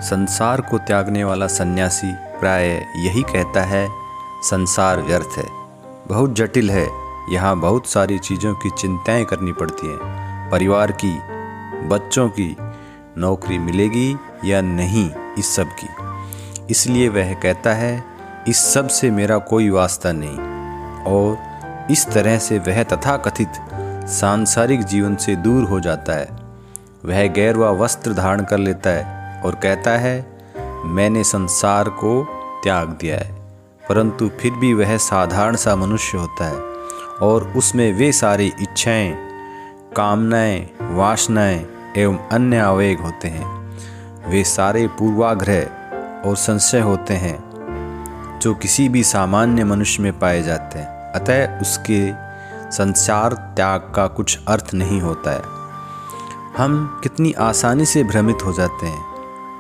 संसार को त्यागने वाला सन्यासी प्राय यही कहता है, संसार व्यर्थ है, बहुत जटिल है, यहाँ बहुत सारी चीज़ों की चिंताएं करनी पड़ती हैं, परिवार की, बच्चों की, नौकरी मिलेगी या नहीं, इस सब की। इसलिए वह कहता है इस सब से मेरा कोई वास्ता नहीं, और इस तरह से वह तथाकथित सांसारिक जीवन से दूर हो जाता है। वह गैरवा वस्त्र धारण कर लेता है और कहता है मैंने संसार को त्याग दिया है, परंतु फिर भी वह साधारण सा मनुष्य होता है और उसमें वे सारी इच्छाएं, कामनाएं, वासनाएं एवं अन्य आवेग होते हैं। वे सारे पूर्वाग्रह और संशय होते हैं जो किसी भी सामान्य मनुष्य में पाए जाते हैं। अतः उसके संसार त्याग का कुछ अर्थ नहीं होता है। हम कितनी आसानी से भ्रमित हो जाते हैं।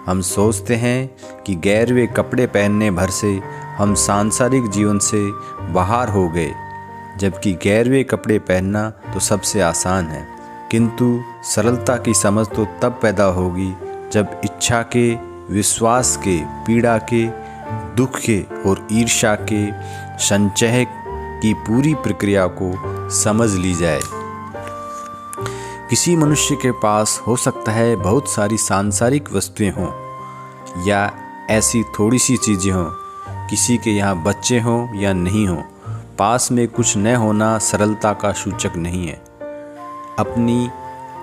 हम सोचते हैं कि गैरवे कपड़े पहनने भर से हम सांसारिक जीवन से बाहर हो गए, जबकि गैरवे कपड़े पहनना तो सबसे आसान है। किंतु सरलता की समझ तो तब पैदा होगी जब इच्छा के, विश्वास के, पीड़ा के, दुख के और ईर्ष्या के संचय की पूरी प्रक्रिया को समझ ली जाए। किसी मनुष्य के पास हो सकता है बहुत सारी सांसारिक वस्तुएं हों या ऐसी थोड़ी सी चीज़ें हों, किसी के यहाँ बच्चे हों या नहीं हों, पास में कुछ न होना सरलता का सूचक नहीं है। अपनी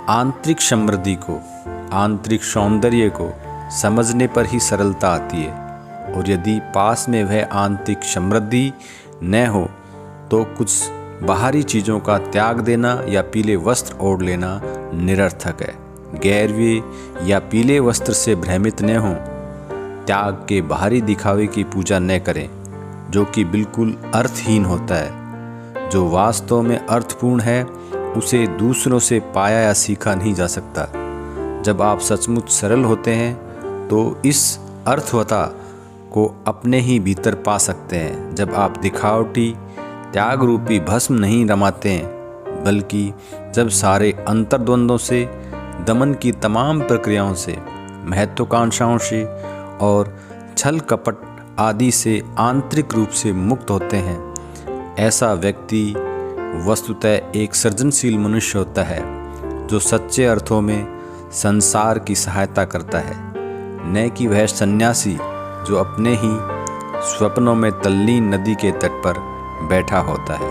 आंतरिक समृद्धि को, आंतरिक सौंदर्य को समझने पर ही सरलता आती है, और यदि पास में वह आंतरिक समृद्धि न हो तो कुछ बाहरी चीज़ों का त्याग देना या पीले वस्त्र ओढ़ लेना निरर्थक है। गैरवे या पीले वस्त्र से भ्रमित न हों, त्याग के बाहरी दिखावे की पूजा न करें जो कि बिल्कुल अर्थहीन होता है। जो वास्तव में अर्थपूर्ण है उसे दूसरों से पाया या सीखा नहीं जा सकता। जब आप सचमुच सरल होते हैं तो इस अर्थवता को अपने ही भीतर पा सकते हैं। जब आप दिखावटी त्याग रूपी भस्म नहीं रमाते हैं, बल्कि जब सारे अंतर्द्वंद्वों से, दमन की तमाम प्रक्रियाओं से, महत्वाकांक्षाओं से और छल कपट आदि से आंतरिक रूप से मुक्त होते हैं, ऐसा व्यक्ति वस्तुतः एक सृजनशील मनुष्य होता है जो सच्चे अर्थों में संसार की सहायता करता है, न कि वह सन्यासी जो अपने ही स्वप्नों में तल्लीन नदी के तट पर बैठा होता है।